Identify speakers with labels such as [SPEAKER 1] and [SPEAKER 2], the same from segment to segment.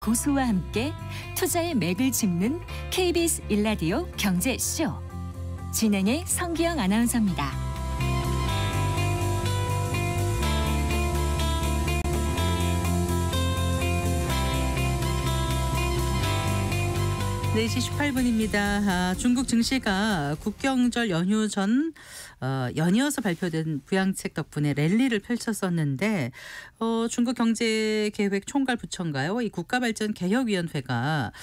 [SPEAKER 1] 고수와 함께 투자의 맥을 짚는 KBS 1라디오 경제쇼. 진행의 성기영 아나운서입니다.
[SPEAKER 2] 네, 4시 18분입니다. 중국 증시가 국경절 연휴 전 연이어서 발표된 부양책 덕분에 랠리를 펼쳤었는데 중국 경제계획 총괄부처인가요? 이 국가발전개혁위원회가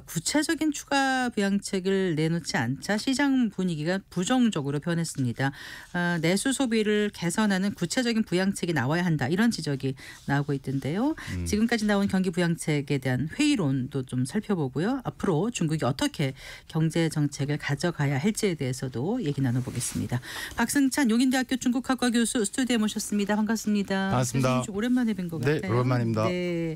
[SPEAKER 2] 구체적인 추가 부양책을 내놓지 않자 시장 분위기가 부정적으로 변했습니다. 내수 소비를 개선하는 구체적인 부양책이 나와야 한다, 이런 지적이 나오고 있던데요. 지금까지 나온 경기 부양책에 대한 회의론도 좀 살펴보고요. 앞으로 중국이 어떻게 경제 정책을 가져가야 할지에 대해서도 얘기 나눠보겠습니다. 박승찬 용인대학교 중국학과 교수 스튜디오에 모셨습니다. 반갑습니다.
[SPEAKER 3] 반갑습니다.
[SPEAKER 2] 교수님 좀 오랜만에 뵌 것 같아요.
[SPEAKER 3] 네, 오랜만입니다.
[SPEAKER 2] 네.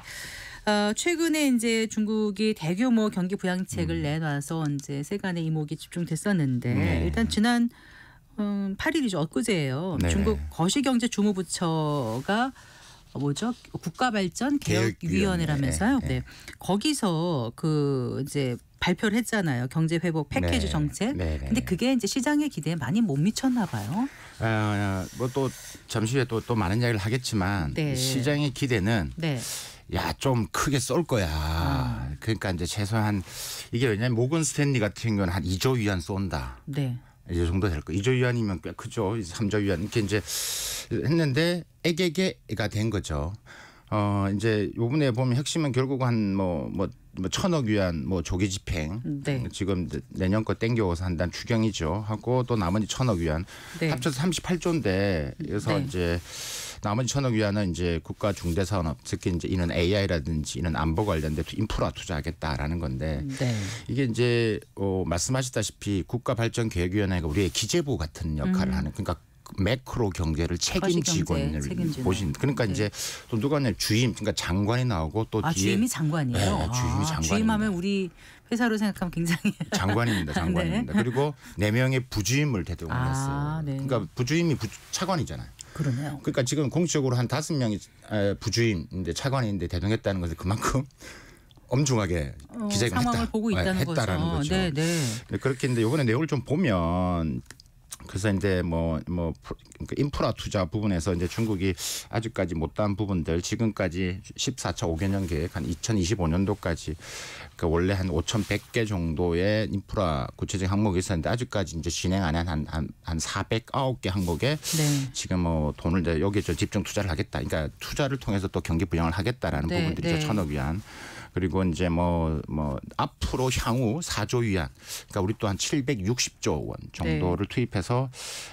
[SPEAKER 2] 최근에 이제 중국이 대규모 경기 부양책을 내놔서 이제 세간의 이목이 집중됐었는데
[SPEAKER 3] 네.
[SPEAKER 2] 일단 지난 8일이죠. 엊그제예요.
[SPEAKER 3] 네.
[SPEAKER 2] 중국 거시경제주무부처가 뭐죠? 국가발전개혁위원회라면서요.
[SPEAKER 3] 네.
[SPEAKER 2] 네. 거기서 이제 발표를 했잖아요. 경제 회복 패키지
[SPEAKER 3] 네.
[SPEAKER 2] 정책.
[SPEAKER 3] 네.
[SPEAKER 2] 근데 그게 이제 시장의 기대에 많이 못 미쳤나 봐요.
[SPEAKER 3] 뭐 또 잠시 후에 또 많은 이야기를 하겠지만
[SPEAKER 2] 네.
[SPEAKER 3] 시장의 기대는
[SPEAKER 2] 네.
[SPEAKER 3] 야, 좀 크게 쏠 거야. 그러니까 이제 최소한 이게 왜냐하면 모건 스탠리 같은 경우는 한 2조 위안 쏜다.
[SPEAKER 2] 네.
[SPEAKER 3] 이 정도 될 거예요. 2조 위안이면 꽤 크죠. 3조 위안 이렇게 이제 했는데 애개개가 된 거죠. 이제 요번에 보면 핵심은 결국 한 뭐 1,000억 위안 조기 집행.
[SPEAKER 2] 네.
[SPEAKER 3] 지금 내년 거 땡겨서 한다는 추경이죠. 하고 또 나머지 1,000억 위안.
[SPEAKER 2] 네. 합쳐서
[SPEAKER 3] 합쳐서 38조인데 그래서
[SPEAKER 2] 네.
[SPEAKER 3] 이제 나머지 1,000억 위안은 이제 국가 중대산업, 특히 이제 이런 AI라든지 이런 안보 관련된 인프라 투자하겠다라는 건데
[SPEAKER 2] 네.
[SPEAKER 3] 이게 이제 말씀하셨다시피 국가발전개혁위원회가 우리의 기재부 같은 역할을 하는, 그러니까 매크로 경제를 책임지고 있는 보신. 그러니까
[SPEAKER 2] 네.
[SPEAKER 3] 이제 또 누가 주임, 그러니까 장관이 나오고 또 뒤에
[SPEAKER 2] 주임이 장관이에요.
[SPEAKER 3] 네, 주임이 장관입니다.
[SPEAKER 2] 주임하면 우리 회사로 생각하면 굉장히
[SPEAKER 3] 장관입니다. 장관입니다.
[SPEAKER 2] 네.
[SPEAKER 3] 그리고 4명의 부주임을 대동을 했어요.
[SPEAKER 2] 네.
[SPEAKER 3] 그러니까 부주임이 차관이잖아요.
[SPEAKER 2] 그러네요.
[SPEAKER 3] 그러니까 지금 공식적으로 한 5명이 부주임인데 차관인데 대동했다는 것은 그만큼 엄중하게 기재가
[SPEAKER 2] 상황을 보고 있다는
[SPEAKER 3] 했다라는 거죠.
[SPEAKER 2] 네, 네.
[SPEAKER 3] 그렇게 했는데 이번에 내용을 좀 보면 그래서 이제 인프라 투자 부분에서 이제 중국이 아직까지 못한 부분들, 지금까지 14차 5개년 계획 한 2025년도까지 그 원래 한 5,100개 정도의 인프라 구체적인 항목이 있었는데 아직까지 이제 진행 안 한 409개 항목에
[SPEAKER 2] 네.
[SPEAKER 3] 지금 돈을 이제 여기에 집중 투자를 하겠다. 그러니까 투자를 통해서 또 경기 부양을 하겠다라는
[SPEAKER 2] 네,
[SPEAKER 3] 부분들이죠.
[SPEAKER 2] 네.
[SPEAKER 3] 1,000억 위안. 그리고 이제 앞으로 향후 4조 위안, 그러니까 우리 또 한 760조 원 정도를 투입해서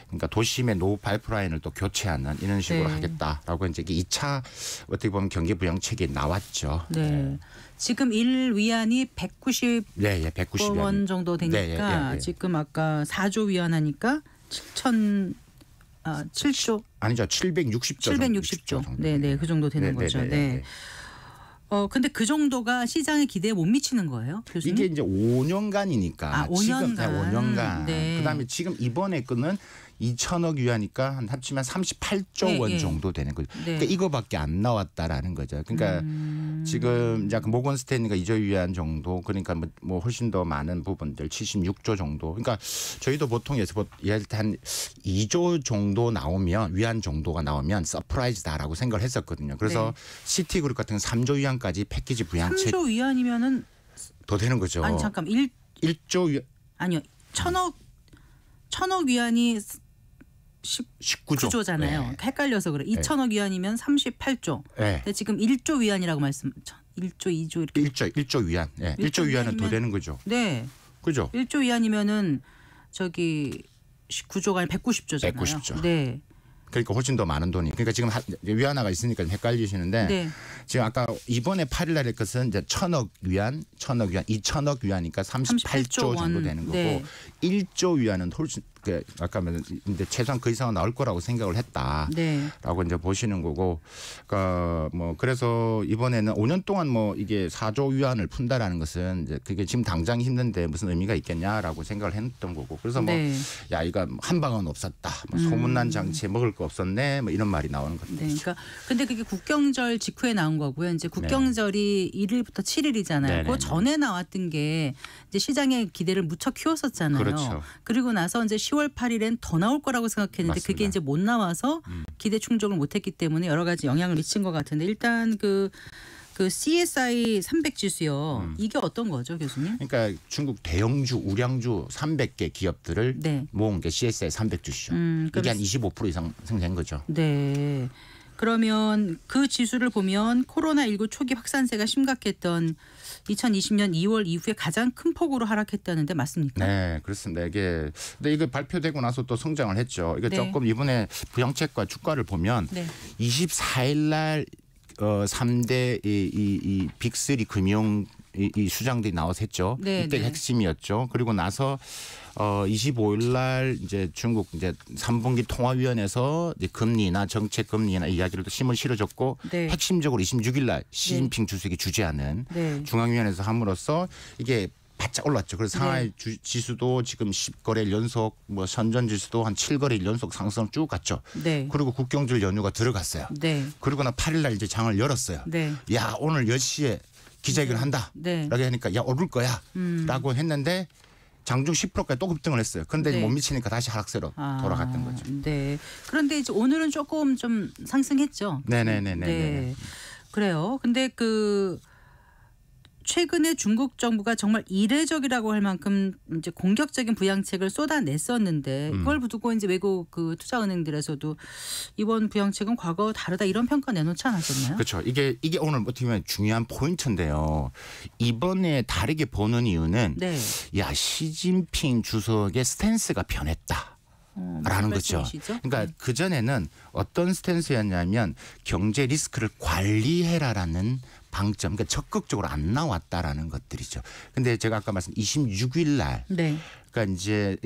[SPEAKER 3] 그러니까 도심의 노후 파이프라인을 또 교체하는 이런 식으로
[SPEAKER 2] 네.
[SPEAKER 3] 하겠다라고 이제 2차 어떻게 보면 경기 부양책이 나왔죠.
[SPEAKER 2] 네. 지금 1위안이 190
[SPEAKER 3] 네, 190원
[SPEAKER 2] 원 정도 되니까
[SPEAKER 3] 네.
[SPEAKER 2] 지금 아까 4조 위안 하니까 7조
[SPEAKER 3] 아니죠. 760조.
[SPEAKER 2] 760조. 네, 네. 그 정도 되는 거죠. 네. 근데 그 정도가 시장의 기대에 못 미치는 거예요, 교수님?
[SPEAKER 3] 이게 이제 5년간이니까
[SPEAKER 2] 5년간.
[SPEAKER 3] 지금 5년간.
[SPEAKER 2] 네.
[SPEAKER 3] 그다음에 지금 이번에 거는 2,000억 위안이니까 한 합치면 38조 원 정도 되는 거죠.
[SPEAKER 2] 네.
[SPEAKER 3] 그러니까 이거밖에 안 나왔다라는 거죠. 그러니까 지금 이제 모건 스탠리가 2조 위안 정도, 그러니까 뭐 훨씬 더 많은 부분들 76조 정도. 그러니까 저희도 보통 예를 때 한 2조 정도 나오면, 위안 정도가 나오면 서프라이즈다라고 생각을 했었거든요. 그래서 시티그룹 같은 3조 위안까지 패키지 부양책
[SPEAKER 2] 3조 위안이면은
[SPEAKER 3] 더 되는 거죠.
[SPEAKER 2] 아니 잠깐
[SPEAKER 3] 1조 위안
[SPEAKER 2] 아니요. 1,000억 위안이
[SPEAKER 3] 19조.
[SPEAKER 2] 9조잖아요.
[SPEAKER 3] 네.
[SPEAKER 2] 헷갈려서 그래. 2,000억 위안이면 38조.
[SPEAKER 3] 네.
[SPEAKER 2] 근데 지금 1조 위안이라고 1조, 2조 이렇게.
[SPEAKER 3] 1조 위안. 네. 1조 위안은 더 되는 거죠.
[SPEAKER 2] 네.
[SPEAKER 3] 그죠?
[SPEAKER 2] 1조 위안이면은 9조가 아니라 190조잖아요.
[SPEAKER 3] 190조.
[SPEAKER 2] 네.
[SPEAKER 3] 그러니까 훨씬 더 많은 돈이. 그러니까 지금 위안화가 있으니까 헷갈리시는데
[SPEAKER 2] 네.
[SPEAKER 3] 지금 아까 이번에 8일 날 할 것은 이제 1,000억 위안, 2,000억 위안이니까 38조 정도 되는 거고
[SPEAKER 2] 네.
[SPEAKER 3] 1조 위안은 훨씬 아까 이제 최소한 그 이상은 나올 거라고 생각을 했다라고
[SPEAKER 2] 네.
[SPEAKER 3] 이제 보시는 거고, 그러니까 뭐 그래서 이번에는 5년 동안 뭐 이게 4조 위안을 푼다라는 것은 이제 그게 지금 당장 힘든데 무슨 의미가 있겠냐라고 생각을 했던 거고, 그래서 뭐 야 이거 한 방은 없었다, 뭐 소문난 장치에 먹을 거 없었네, 뭐 이런 말이 나오는 거죠.
[SPEAKER 2] 네, 그러니까 근데 그게 국경절 직후에 나온 거고요. 이제 국경절이 1일부터 7일이잖아요. 그 전에 나왔던 게 이제 시장의 기대를 무척 키웠었잖아요.
[SPEAKER 3] 그렇죠.
[SPEAKER 2] 그리고 나서 이제 10월 8일엔 더 나올 거라고 생각했는데
[SPEAKER 3] 맞습니다.
[SPEAKER 2] 그게 이제 못 나와서 기대 충족을 못했기 때문에 여러 가지 영향을 미친 것 같은데, 일단 그 CSI 300 지수요. 이게 어떤 거죠, 교수님?
[SPEAKER 3] 그러니까 중국 대형주, 우량주 300개 기업들을 모은 게 CSI 300 지수죠. 이게 한 25% 이상 상승한 거죠.
[SPEAKER 2] 네. 그러면 그 지수를 보면 코로나19 초기 확산세가 심각했던 2020년 2월 이후에 가장 큰 폭으로 하락했다는데 맞습니까?
[SPEAKER 3] 네, 그렇습니다. 근데 이거 발표되고 나서 또 성장을 했죠. 이거 조금 이번에 부양책과 주가를 보면 24일 날 3대 이 빅3 금융 이 수장들이 나와서 했죠. 이때가 핵심이었죠. 그리고 나서 25일 날 이제 중국 이제 3분기 통화위원회에서 이제 금리나 정책 금리나 이야기를 또 힘을 실어줬고, 핵심적으로 26일 날 시진핑 주석이 주재하는 중앙위원회에서 함으로써 이게 바짝 올랐죠. 그래서 상하이 지수도 지금 10거래일 연속, 뭐 선전 지수도 한 7거래일 연속 상승 쭉 갔죠. 그리고 국경절 연휴가 들어갔어요. 그리고 나 8일 날 이제 장을 열었어요. 야, 오늘 10시에 기자회견을 한다. 라고 하니까 야, 오를 거야. 라고 했는데 장중 10%까지 또 급등을 했어요. 그런데 못 미치니까 다시 하락세로 돌아갔던 거죠.
[SPEAKER 2] 네. 그런데 이제 오늘은 조금 좀 상승했죠.
[SPEAKER 3] 네네네네.
[SPEAKER 2] 그래요. 근데 최근에 중국 정부가 정말 이례적이라고 할 만큼 이제 공격적인 부양책을 쏟아냈었는데 이걸 두고 이제 외국 그 투자은행들에서도 이번 부양책은 과거와 다르다 이런 평가 내놓지 않았었나요?
[SPEAKER 3] 그렇죠. 이게 오늘 어떻게 보면 중요한 포인트인데요. 이번에 다르게 보는 이유는 야, 시진핑 주석의 스탠스가 변했다. 라는 거죠. 그러니까 그전에는 어떤 스탠스였냐면 경제 리스크를 관리해라라는 방점, 그러니까 적극적으로 안 나왔다라는 것들이죠. 근데 제가 아까 말씀 26일 날 그러니까 이제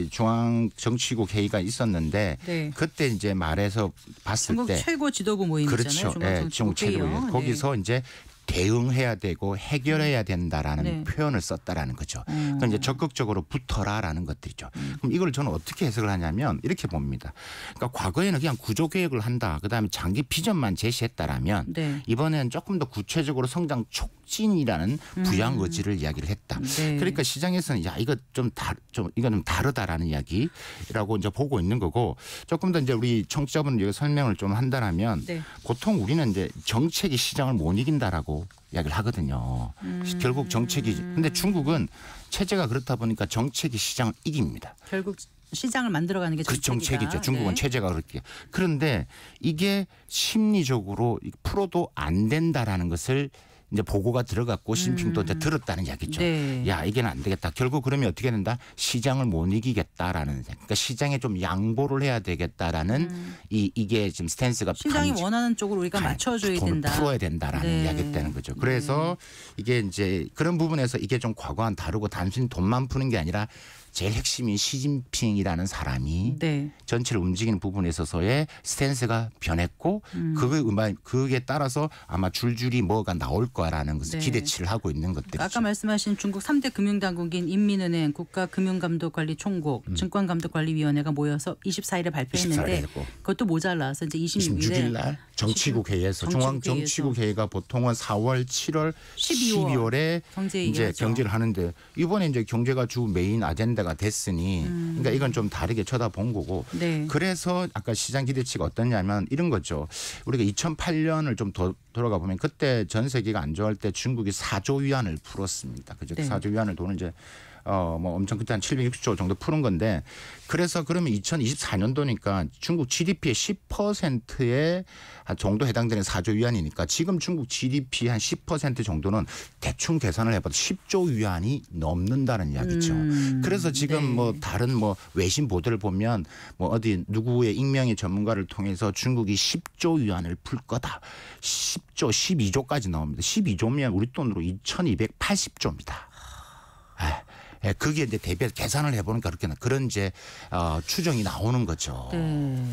[SPEAKER 3] 중앙정치국 회의가 있었는데 그때 이제 말해서 봤을
[SPEAKER 2] 중국
[SPEAKER 3] 때
[SPEAKER 2] 최고 지도부 모임이잖아요.
[SPEAKER 3] 그렇죠. 중국 최고 모임. 거기서 이제 대응해야 되고 해결해야 된다라는 표현을 썼다라는 거죠. 그러니까 이제 적극적으로 붙어라라는 것들이죠. 그럼 이걸 저는 어떻게 해석을 하냐면 이렇게 봅니다. 그러니까 과거에는 그냥 구조 계획을 한다, 그다음에 장기 비전만 제시했다라면 이번에는 조금 더 구체적으로 성장 촉진이라는 부양 의지를 이야기를 했다. 그러니까 시장에서는 야, 이거 이거는 다르다라는 이야기라고 이제 보고 있는 거고, 조금 더 이제 우리 청취자분들 여기 설명을 좀 한다라면 보통 우리는 이제 정책이 시장을 못 이긴다라고 이야기를 하거든요. 결국 정책이, 근데 중국은 체제가 그렇다 보니까 정책이 시장을 이깁니다.
[SPEAKER 2] 결국 시장을 만들어가는 게
[SPEAKER 3] 정책이죠. 중국은 체제가 그렇게. 그런데 이게 심리적으로 풀어도 안 된다라는 것을 이제 보고가 들어갔고 시진핑도 이제 들었다는 이야기죠. 야, 이게는 안 되겠다. 결국 그러면 어떻게 된다? 시장을 못 이기겠다라는, 그러니까 시장에 좀 양보를 해야 되겠다라는 이게 지금 스탠스가
[SPEAKER 2] 시장이 원하는 쪽으로 우리가 맞춰줘야 된다.
[SPEAKER 3] 풀어야 된다라는 이야기가 되는 거죠. 그래서 이게 이제 그런 부분에서 이게 좀 과거와는 다르고 단순히 돈만 푸는 게 아니라 제일 핵심인 시진핑이라는 사람이 전체를 움직이는 부분에 있어서의 스탠스가 변했고 그게 따라서 아마 줄줄이 뭐가 나올 거라는 것을 기대치를 하고 있는 것들이죠.
[SPEAKER 2] 아까 말씀하신 중국 3대 금융당국인 인민은행, 국가금융감독관리총국, 증권감독관리위원회가 모여서 24일에 발표했는데 그것도 모자라서 이제 26일
[SPEAKER 3] 날 정치국 회의에서 중앙정치국 회의가 보통은 4월, 7월, 12월에 이제 경제를 하는데 이번에 이제 경제가 주 메인 아젠다가 됐으니 그러니까 이건 좀 다르게 쳐다본 거고 그래서 아까 시장 기대치가 어떠냐면 이런 거죠. 우리가 2008년을 좀 더 돌아가 보면 그때 전 세계가 안 좋아할 때 중국이 4조 위안을 풀었습니다. 그죠? 4조 위안을 돈을 이제 뭐 엄청 그때 한 760조 정도 푸는 건데, 그래서 그러면 2024년도니까 중국 GDP의 10%에 정도 해당되는 4조 위안이니까 지금 중국 GDP 한 10% 정도는 대충 계산을 해봐도 10조 위안이 넘는다는 이야기죠. 그래서 지금 뭐 다른 뭐 외신 보도를 보면 뭐 어디 누구의 익명의 전문가를 통해서 중국이 10조 위안을 풀 거다. 10조, 12조까지 나옵니다. 12조면 우리 돈으로 2280조입니다. 예, 거기에 이제 대비해서 계산을 해보니까 그런 이제 추정이 나오는 거죠.
[SPEAKER 2] 네.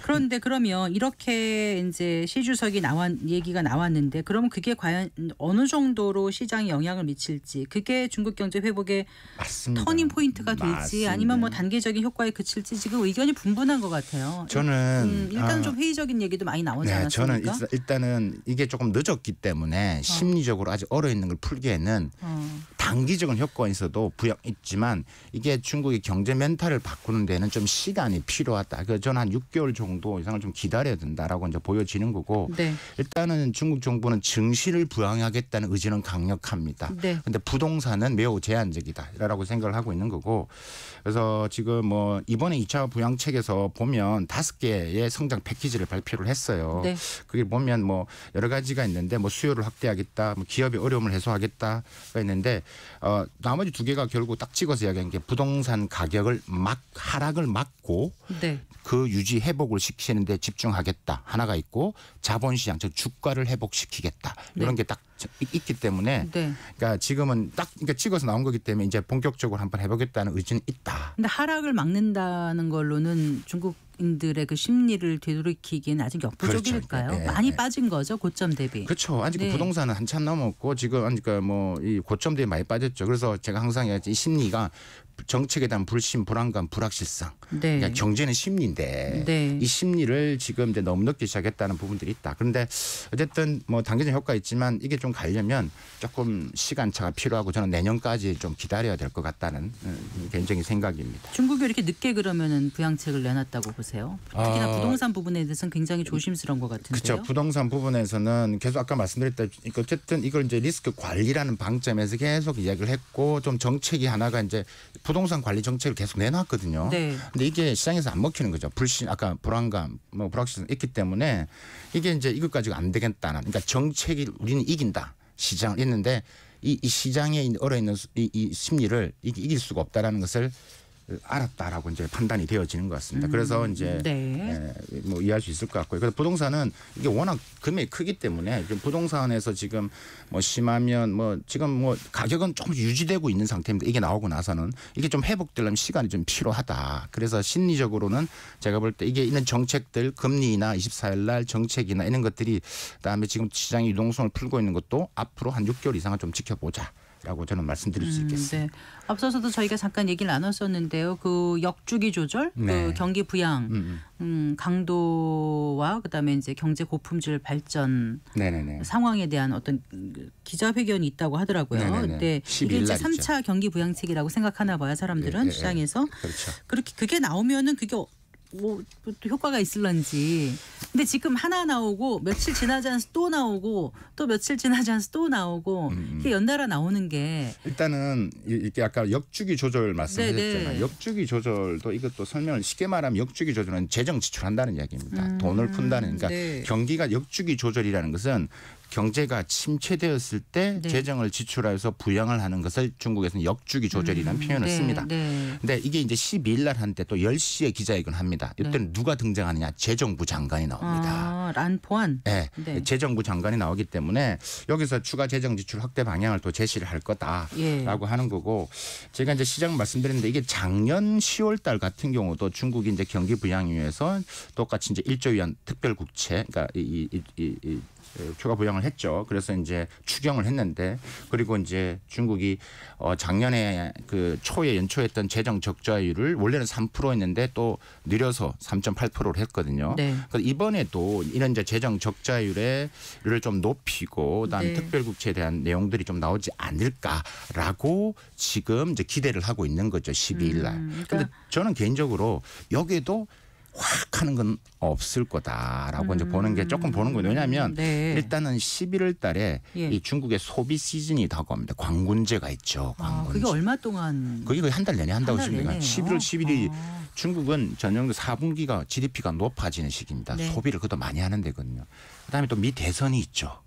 [SPEAKER 2] 그런데 그러면 이렇게 이제 시 주석이 얘기가 나왔는데 그러면 그게 과연 어느 정도로 시장에 영향을 미칠지 그게 중국 경제 회복의
[SPEAKER 3] 맞습니다.
[SPEAKER 2] 터닝 포인트가 될지
[SPEAKER 3] 맞습니다.
[SPEAKER 2] 아니면 뭐 단계적인 효과에 그칠지 지금 의견이 분분한 것 같아요.
[SPEAKER 3] 저는
[SPEAKER 2] 일단 좀 회의적인 얘기도 많이 나오지
[SPEAKER 3] 네,
[SPEAKER 2] 않았습니까?
[SPEAKER 3] 저는 일단은 이게 조금 늦었기 때문에 심리적으로 아직 얼어 있는 걸 풀기에는 단기적인 효과가 있어도 부양 있지만 이게 중국의 경제 멘탈을 바꾸는 데는 좀 시간이 필요하다. 그래서 저는 한 6개월 정도 이상을 좀 기다려야 된다라고 이제 보여지는 거고
[SPEAKER 2] 네.
[SPEAKER 3] 일단은 중국 정부는 증시를 부양하겠다는 의지는 강력합니다.
[SPEAKER 2] 네.
[SPEAKER 3] 근데 부동산은 매우 제한적이다라고 생각을 하고 있는 거고 그래서 지금 뭐 이번에 2차 부양책에서 보면 5개의 성장 패키지를 발표를 했어요.
[SPEAKER 2] 네.
[SPEAKER 3] 그게 보면 뭐 여러 가지가 있는데 뭐 수요를 확대하겠다, 뭐 기업의 어려움을 해소하겠다가 있는데 나머지 2개가 결국 딱 찍어서 이야기한 게 부동산 가격을 하락을 막고
[SPEAKER 2] 네.
[SPEAKER 3] 그 유지 회복을 시키는 데 집중하겠다 하나가 있고 자본시장 즉 주가를 회복시키겠다 이런 게 딱 있기 때문에
[SPEAKER 2] 네.
[SPEAKER 3] 그러니까 지금은 딱 그러니까 찍어서 나온 거기 때문에 이제 본격적으로 한번 해보겠다는 의지는 있다.
[SPEAKER 2] 근데 하락을 막는다는 걸로는 중국인들의 그 심리를 되돌이키기는 아직 역부족일까요?
[SPEAKER 3] 그렇죠. 네,
[SPEAKER 2] 많이
[SPEAKER 3] 네.
[SPEAKER 2] 빠진 거죠 고점 대비.
[SPEAKER 3] 그렇죠. 아직
[SPEAKER 2] 네.
[SPEAKER 3] 부동산은 한참 넘었고 지금 그러니까 뭐 이 고점 대비 많이 빠졌죠. 그래서 제가 항상 이 심리가 정책에 대한 불신, 불안감, 불확실성.
[SPEAKER 2] 네.
[SPEAKER 3] 그러니까 경제는 심리인데
[SPEAKER 2] 네.
[SPEAKER 3] 이 심리를 지금 이제 너무 늦게 시작했다는 부분들이 있다. 그런데 어쨌든 뭐 단기적 효과 있지만 이게 좀 가려면 조금 시간차가 필요하고 저는 내년까지 좀 기다려야 될 것 같다는 개인적인 생각입니다.
[SPEAKER 2] 중국이 이렇게 늦게 그러면은 부양책을 내놨다고 보세요. 특히나 부동산 부분에 대해서는 굉장히 조심스러운 것 같은데요.
[SPEAKER 3] 그렇죠. 부동산 부분에서는 계속 아까 말씀드렸다시피 어쨌든 이걸 이제 리스크 관리라는 방점에서 계속 이야기를 했고 좀 정책이 하나가 이제 부동산 관리 정책을 계속 내놨거든요.
[SPEAKER 2] 네.
[SPEAKER 3] 근데 이게 시장에서 안 먹히는 거죠. 불신, 아까 불안감, 뭐 불확실성 있기 때문에 이게 이제 이것까지가 안 되겠다는. 그러니까 정책이 우리는 이긴다. 시장을 했는데 이 시장에 얼어 있는 이 심리를 이길 수가 없다라는 것을 알았다라고 이제 판단이 되어지는 것 같습니다. 그래서 이제
[SPEAKER 2] 네.
[SPEAKER 3] 뭐 이해할 수 있을 것 같고요. 그래서 부동산은 이게 워낙 금액이 크기 때문에 부동산에서 지금 뭐 심하면 뭐 지금 뭐 가격은 조금 유지되고 있는 상태입니다. 이게 나오고 나서는 이게 좀 회복되려면 시간이 좀 필요하다. 그래서 심리적으로는 제가 볼 때 이게 있는 정책들 금리나 24일 날 정책이나 이런 것들이 그다음에 지금 시장의 유동성을 풀고 있는 것도 앞으로 한 6개월 이상은 좀 지켜보자. 라고 저는 말씀드릴 수 있겠습니다.
[SPEAKER 2] 네. 앞서서도 저희가 잠깐 얘기를 나눴었는데요. 그 역주기 조절,
[SPEAKER 3] 네.
[SPEAKER 2] 그 경기 부양, 강도와 그다음에 이제 경제 고품질 발전
[SPEAKER 3] 네네네.
[SPEAKER 2] 상황에 대한 어떤 기자회견이 있다고 하더라고요.
[SPEAKER 3] 네네네.
[SPEAKER 2] 근데 이게
[SPEAKER 3] 12일
[SPEAKER 2] 이제
[SPEAKER 3] 날이죠.
[SPEAKER 2] 3차 경기 부양책이라고 생각하나 봐요. 사람들은
[SPEAKER 3] 예, 예,
[SPEAKER 2] 시장에서.
[SPEAKER 3] 그렇죠.
[SPEAKER 2] 그렇게 그게 나오면은 그게 뭐 또 효과가 있을런지. 근데 지금 하나 나오고 며칠 지나지 않아서 또 나오고 또 며칠 지나지 않아서 또 나오고 이게 연달아 나오는 게
[SPEAKER 3] 일단은 이렇게 아까 역주기 조절 말씀하셨잖아요.
[SPEAKER 2] 네네.
[SPEAKER 3] 역주기 조절도 이것도 설명을 쉽게 말하면 역주기 조절은 재정 지출한다는 이야기입니다. 돈을 푼다는 그러니까
[SPEAKER 2] 네.
[SPEAKER 3] 경기가 역주기 조절이라는 것은 경제가 침체되었을 때
[SPEAKER 2] 네.
[SPEAKER 3] 재정을 지출해서 부양을 하는 것을 중국에서는 역주기 조절이라는 표현을
[SPEAKER 2] 네,
[SPEAKER 3] 씁니다.
[SPEAKER 2] 네.
[SPEAKER 3] 근데 이게 이제 12일 날 한때 또 10시에 기자회견을 합니다. 이때는 누가 등장하느냐? 재정부 장관이 나옵니다.
[SPEAKER 2] 아, 란포안.
[SPEAKER 3] 네.
[SPEAKER 2] 네.
[SPEAKER 3] 재정부 장관이 나오기 때문에 여기서 추가 재정 지출 확대 방향을 또 제시를 할 거다라고
[SPEAKER 2] 예.
[SPEAKER 3] 하는 거고 제가 이제 시장 말씀드렸는데 이게 작년 10월 달 같은 경우도 중국이 이제 경기 부양을 위해서 똑같이 이제 1조 위안 특별 국채 그러니까 이 추가 부양을 했죠. 그래서 이제 추경을 했는데 그리고 이제 중국이 작년에 그 초에 연초했던 재정 적자율을 원래는 3%였는데 또 늘려서 3.8%를 했거든요.
[SPEAKER 2] 네.
[SPEAKER 3] 그래서 이번에도 이런 이제 재정 적자율을 좀 높이고 그다음에
[SPEAKER 2] 네.
[SPEAKER 3] 특별국채에 대한 내용들이 좀 나오지 않을까라고 지금 이제 기대를 하고 있는 거죠. 12일 날.
[SPEAKER 2] 그러니까
[SPEAKER 3] 근데 저는 개인적으로 여기에도 확 하는 건 없을 거다라고 이제 보는 게 조금 보는 거예요. 왜냐하면
[SPEAKER 2] 네.
[SPEAKER 3] 일단은 11월 달에
[SPEAKER 2] 예.
[SPEAKER 3] 이 중국의 소비 시즌이 다가옵니다. 광군제가 있죠.
[SPEAKER 2] 아,
[SPEAKER 3] 광군제.
[SPEAKER 2] 그게 얼마 동안
[SPEAKER 3] 그게 거의 한 달 내내 한다고
[SPEAKER 2] 한달
[SPEAKER 3] 보시면
[SPEAKER 2] 내내요?
[SPEAKER 3] 11월 11일이
[SPEAKER 2] 아.
[SPEAKER 3] 중국은 전년도 4분기가 GDP가 높아지는 시기입니다.
[SPEAKER 2] 네.
[SPEAKER 3] 소비를 그것도 많이 하는 데거든요. 그다음에 또 미 대선이 있죠.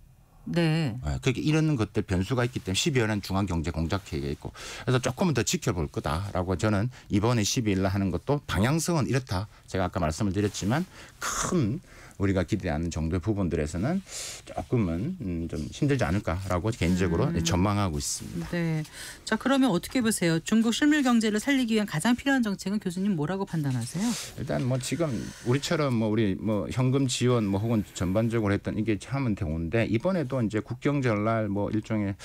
[SPEAKER 2] 네.
[SPEAKER 3] 그렇게 이런 것들 변수가 있기 때문에 12월은 중앙경제공작회의가 있고 그래서 조금은 더 지켜볼 거다라고 저는 이번에 12일 날 하는 것도 방향성은 이렇다. 제가 아까 말씀을 드렸지만 큰 우리가 기대하는 정도의 부분들에서는 조금은 좀 힘들지 않을까라고 개인적으로 전망하고 있습니다.
[SPEAKER 2] 네. 자, 그러면 어떻게 보세요? 중국 실물 경제를 살리기 위한 가장 필요한 정책은 교수님 뭐라고 판단하세요?
[SPEAKER 3] 일단 뭐 지금 우리처럼 뭐 우리 뭐 현금 지원 뭐 혹은 전반적으로 했던 이게 참은 되는데 이번에도 이제 국경절날 뭐 일종의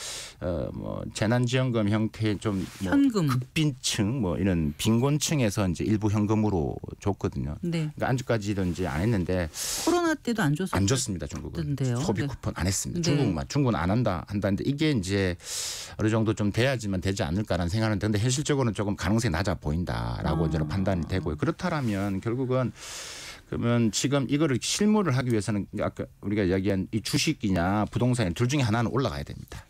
[SPEAKER 3] 뭐 재난지원금 형태의 좀 뭐
[SPEAKER 2] 현금.
[SPEAKER 3] 극빈층 뭐 이런 빈곤층에서 이제 일부 현금으로 줬거든요.
[SPEAKER 2] 네.
[SPEAKER 3] 그러니까 안주까지도 이제 안 했는데
[SPEAKER 2] 코로나 때도 안 줬었
[SPEAKER 3] 안 줬습니다. 중국은
[SPEAKER 2] 던데요.
[SPEAKER 3] 소비
[SPEAKER 2] 네.
[SPEAKER 3] 쿠폰 안 했습니다.
[SPEAKER 2] 네.
[SPEAKER 3] 중국은 안 한다는데 이게 이제 어느 정도 좀 돼야지만 되지 않을까라는 생각은 드는데 현실적으로는 조금 가능성이 낮아 보인다라고 이제 판단이 되고요. 그렇다면 결국은 그러면 지금 이거를 실무를 하기 위해서는 아까 우리가 이야기한 이 주식이냐 부동산 둘 중에 하나는 올라가야 됩니다.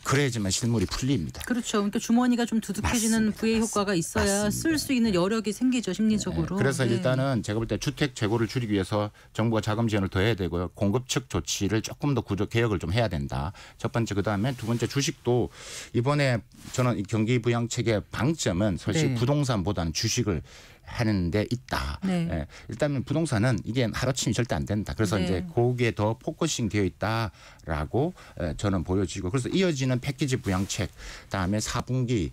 [SPEAKER 3] 그래야지만 실물이 풀립니다.
[SPEAKER 2] 그렇죠. 그러니까 주머니가 좀 두둑해지는
[SPEAKER 3] 맞습니다.
[SPEAKER 2] 부의 효과가 있어야 쓸 수 있는 여력이 생기죠. 심리적으로.
[SPEAKER 3] 그래서
[SPEAKER 2] 네.
[SPEAKER 3] 일단은 제가 볼 때 주택 재고를 줄이기 위해서 정부가 자금 지원을 더 해야 되고요. 공급 측 조치를 조금 더 구조 개혁을 좀 해야 된다. 첫 번째 그다음에 두 번째 주식도 이번에 저는 이 경기 부양 체계의 방점은 사실
[SPEAKER 2] 네.
[SPEAKER 3] 부동산보다는 주식을 하는 데 있다.
[SPEAKER 2] 네.
[SPEAKER 3] 예, 일단은 부동산은 이게 하루아침이 절대 안 된다. 그래서
[SPEAKER 2] 네.
[SPEAKER 3] 이제 거기에 더 포커싱 되어 있다라고 저는 보여지고 그래서 이어지는 패키지 부양책 그다음에 4분기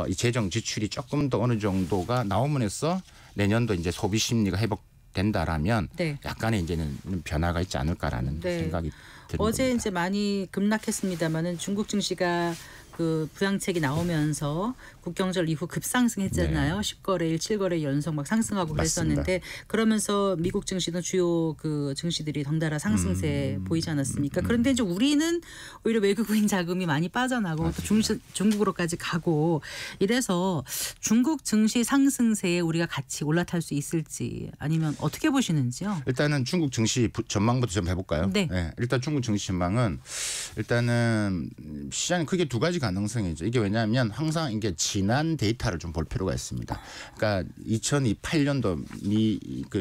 [SPEAKER 3] 이 재정 지출이 조금 더 어느 정도가 나오면서 내년도 이제 소비 심리가 회복된다라면
[SPEAKER 2] 네.
[SPEAKER 3] 약간의 이제는 변화가 있지 않을까라는
[SPEAKER 2] 네.
[SPEAKER 3] 생각이 듭니다.
[SPEAKER 2] 어제 이제 많이 급락했습니다만은 중국 증시가 그 부양책이 나오면서 국경절 이후 급상승했잖아요.
[SPEAKER 3] 네.
[SPEAKER 2] 10거래일, 7거래일 연속 막 상승하고
[SPEAKER 3] 맞습니다.
[SPEAKER 2] 그랬었는데 그러면서 미국 증시는 주요 그 증시들이 덩달아 상승세 보이지 않았습니까? 그런데 이제 우리는 오히려 외국인 자금이 많이 빠져나고 또 중국으로까지 가고 이래서 중국 증시 상승세에 우리가 같이 올라탈 수 있을지 아니면 어떻게 보시는지요?
[SPEAKER 3] 일단은 중국 증시 전망부터 좀 해볼까요?
[SPEAKER 2] 네.
[SPEAKER 3] 일단 중국 증시 전망은 일단은 시장이 크게 두 가지 가능성이죠. 이게 왜냐하면 항상 이게 지난 데이터를 좀 볼 필요가 있습니다. 그러니까 2028년도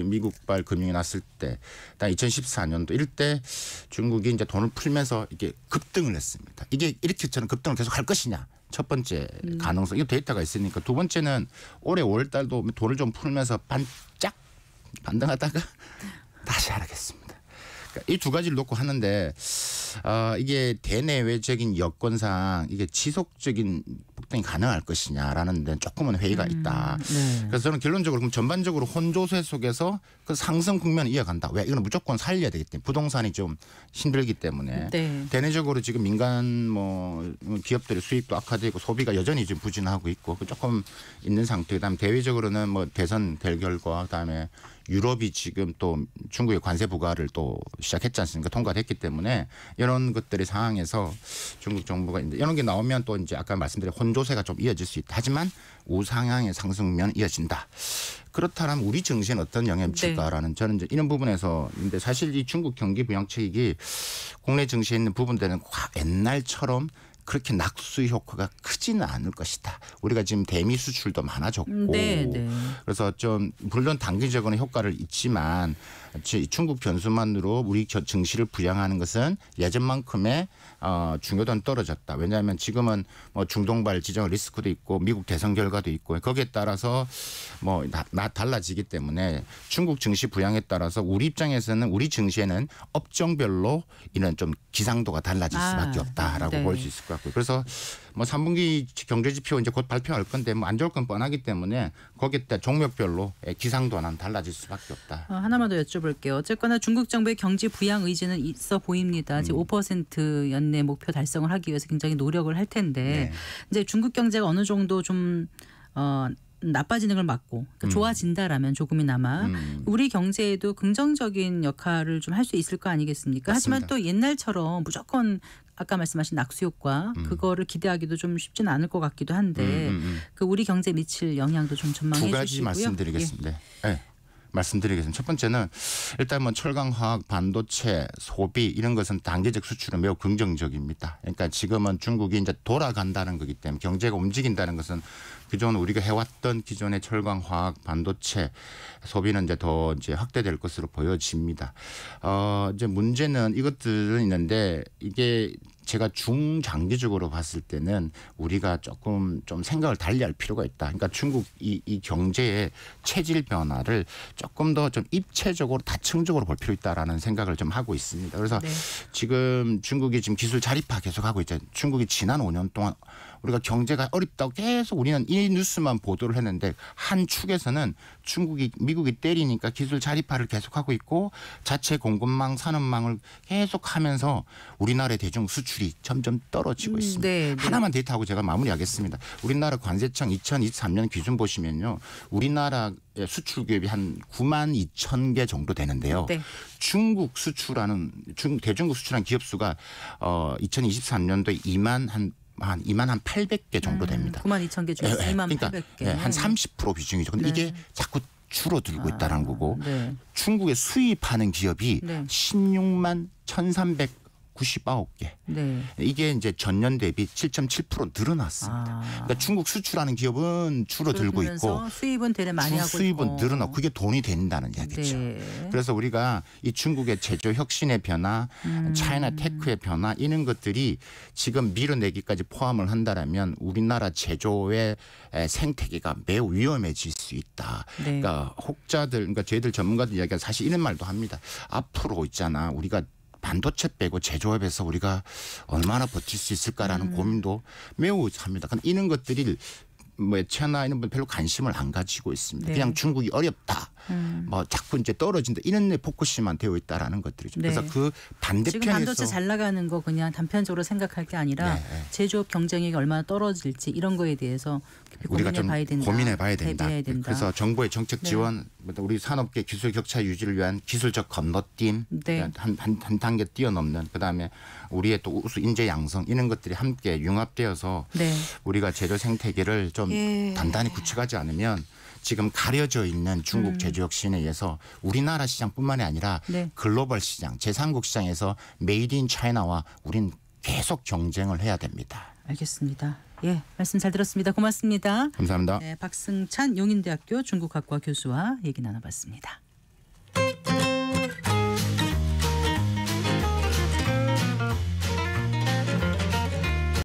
[SPEAKER 3] 미국발 금융이 났을 때, 2014년도 이때 중국이 이제 돈을 풀면서 이게 급등을 했습니다. 이게 이렇게처럼 급등을 계속 할 것이냐? 첫 번째 가능성. 이 데이터가 있으니까 두 번째는 올해 5월달도 돈을 좀 풀면서 반짝 반등하다가 다시 하락했습니다. 그러니까 이 두 가지를 놓고 하는데 이게 대내외적인 여건상 이게 지속적인 폭등이 가능할 것이냐라는 데는 조금은 회의가 있다.
[SPEAKER 2] 네.
[SPEAKER 3] 그래서 저는 결론적으로 그럼 전반적으로 혼조세 속에서 그 상승 국면을 이어간다. 왜? 이거는 무조건 살려야 되기 때문에 부동산이 좀 힘들기 때문에
[SPEAKER 2] 네.
[SPEAKER 3] 대내적으로 지금 민간 뭐 기업들의 수입도 악화되고 소비가 여전히 지금 부진하고 있고 조금 있는 상태. 그다음 대외적으로는 뭐 대선 될 결과 그다음에 유럽이 지금 또 중국의 관세 부과를 또 시작했지 않습니까? 통과됐기 때문에 이런 것들의 상황에서 중국 정부가 이제 이런 게 나오면 또 이제 아까 말씀드린 혼조세가 좀 이어질 수 있다. 하지만 우상향의 상승면 이어진다. 그렇다면 우리 증시는 어떤 영향을 미칠까라는 저는 이제 이런 부분에서 근데 사실 이 중국 경기 부양책이 국내 증시에 있는 부분들은 옛날처럼 그렇게 낙수 효과가 크지는 않을 것이다. 우리가 지금 대미 수출도 많아졌고
[SPEAKER 2] 네.
[SPEAKER 3] 그래서 좀 물론 단기적으로는 효과를 있지만 중국 변수만으로 우리 증시를 부양하는 것은 예전만큼의 중요도는 떨어졌다. 왜냐하면 지금은 뭐 중동발 지정 리스크도 있고 미국 대선 결과도 있고 거기에 따라서 뭐 달라지기 때문에 중국 증시 부양에 따라서 우리 입장에서는 우리 증시에는 업종별로 이런 좀 기상도가 달라질 수밖에 없다라고
[SPEAKER 2] 네.
[SPEAKER 3] 볼 수 있을 것 같고요. 그래서 뭐 3분기 경제 지표 이제 곧 발표할 건데 뭐 안 좋을 건 뻔하기 때문에 거기에 따라 종목별로 기상도는 달라질 수밖에 없다.
[SPEAKER 2] 하나만 더 여쭤볼게요. 어쨌거나 중국 정부의 경제 부양 의지는 있어 보입니다. 지금 5% 연내 목표 달성을 하기 위해서 굉장히 노력을 할 텐데
[SPEAKER 3] 네.
[SPEAKER 2] 이제 중국 경제가 어느 정도 좀 나빠지는 걸 막고 그러니까 좋아진다라면 조금이나마 우리 경제에도 긍정적인 역할을 좀 할 수 있을 거 아니겠습니까?
[SPEAKER 3] 맞습니다.
[SPEAKER 2] 하지만 또 옛날처럼 무조건 아까 말씀하신 낙수 효과 그거를 기대하기도 좀 쉽지는 않을 것 같기도 한데 그 우리 경제에 미칠 영향도 좀 전망해
[SPEAKER 3] 두 가지
[SPEAKER 2] 주시고요.
[SPEAKER 3] 말씀드리겠습니다. 네. 말씀드리겠습니다. 첫 번째는 일단 뭐 철강화학, 반도체, 소비 이런 것은 단계적 수출은 매우 긍정적입니다. 그러니까 지금은 중국이 이제 돌아간다는 거기 때문에 경제가 움직인다는 것은 그전 우리가 해왔던 기존의 철강화학, 반도체 소비는 이제 더 이제 확대될 것으로 보여집니다. 이제 문제는 이것들은 있는데 이게 제가 중장기적으로 봤을 때는 우리가 조금 좀 생각을 달리할 필요가 있다. 그러니까 중국 이 경제의 체질 변화를 조금 더 좀 입체적으로 다층적으로 볼 필요 있다라는 생각을 좀 하고 있습니다. 그래서
[SPEAKER 2] 네.
[SPEAKER 3] 지금 중국이 지금 기술 자립화 계속하고 있잖아요. 중국이 지난 5년 동안 우리가 경제가 어렵다고 계속 우리는 이 뉴스만 보도를 했는데 한 축에서는 미국이 때리니까 기술 자립화를 계속하고 있고 자체 공급망 산업망을 계속하면서 우리나라의 대중 수출이 점점 떨어지고 있습니다.
[SPEAKER 2] 네, 네.
[SPEAKER 3] 하나만 데이터하고 제가 마무리하겠습니다. 우리나라 관세청 2023년 기준 보시면요. 우리나라의 수출 기업이 한 9만 2천 개 정도 되는데요.
[SPEAKER 2] 네.
[SPEAKER 3] 중국 수출하는 대중국 수출한 기업 수가 2023년도에 2만 한 800개 정도 됩니다.
[SPEAKER 2] 9만 2천 개 중에서 2만
[SPEAKER 3] 그러니까
[SPEAKER 2] 800개.
[SPEAKER 3] 한 30% 비중이죠. 근데
[SPEAKER 2] 네.
[SPEAKER 3] 이게 자꾸 줄어들고 있다는 거고
[SPEAKER 2] 네.
[SPEAKER 3] 중국에 수입하는 기업이
[SPEAKER 2] 네.
[SPEAKER 3] 16만 1,399개.
[SPEAKER 2] 네.
[SPEAKER 3] 이게 이제 전년 대비 7.7% 늘어났습니다. 그러니까 중국 수출하는 기업은 줄어들고 있고
[SPEAKER 2] 수입은 되레 많이 하고
[SPEAKER 3] 수입은
[SPEAKER 2] 있고.
[SPEAKER 3] 늘어나고 그게 돈이 된다는 이야기죠.
[SPEAKER 2] 네.
[SPEAKER 3] 그래서 우리가 이 중국의 제조 혁신의 변화, 차이나 테크의 변화 이런 것들이 지금 밀어내기까지 포함을 한다라면 우리나라 제조의 생태계가 매우 위험해질 수 있다.
[SPEAKER 2] 네.
[SPEAKER 3] 그러니까 혹자들, 그러니까 저희들 전문가들 이야기가 사실 이런 말도 합니다. 앞으로 있잖아 우리가 반도체 빼고 제조업에서 우리가 얼마나 버틸 수 있을까라는 고민도 매우 합니다. 근데 이런 것들이 매체나 이런 분 별로 관심을 안 가지고 있습니다.
[SPEAKER 2] 네.
[SPEAKER 3] 그냥 중국이 어렵다. 뭐 자꾸 이제 떨어진다. 이런 데 포커스만 되어 있다라는 것들이죠.
[SPEAKER 2] 네.
[SPEAKER 3] 그래서 그 반대편에서
[SPEAKER 2] 지금 반도체 잘 나가는 거 그냥 단편적으로 생각할 게 아니라
[SPEAKER 3] 네, 네.
[SPEAKER 2] 제조업 경쟁력이 얼마나 떨어질지 이런 거에 대해서
[SPEAKER 3] 우리가 좀
[SPEAKER 2] 고민해 봐야 된다.
[SPEAKER 3] 고민해 봐야 된다.
[SPEAKER 2] 대비해야 된다.
[SPEAKER 3] 그래서 정부의 정책
[SPEAKER 2] 네.
[SPEAKER 3] 지원, 우리 산업계 기술 격차 유지를 위한 기술적 건너뛰임,
[SPEAKER 2] 네.
[SPEAKER 3] 한 단계 뛰어넘는 그다음에 우리의 또 우수 인재 양성 이런 것들이 함께 융합되어서
[SPEAKER 2] 네.
[SPEAKER 3] 우리가 제조 생태계를 좀
[SPEAKER 2] 예.
[SPEAKER 3] 단단히 구축하지 않으면 지금 가려져 있는 중국 제조 혁신에 의해서 우리나라 시장뿐만이 아니라
[SPEAKER 2] 네.
[SPEAKER 3] 글로벌 시장, 제3국 시장에서 메이드 인 차이나와 우린 계속 경쟁을 해야 됩니다.
[SPEAKER 2] 알겠습니다. 예, 말씀 잘 들었습니다. 고맙습니다.
[SPEAKER 3] 감사합니다.
[SPEAKER 2] 네, 박승찬 용인대학교 중국학과 교수와 얘기 나눠봤습니다.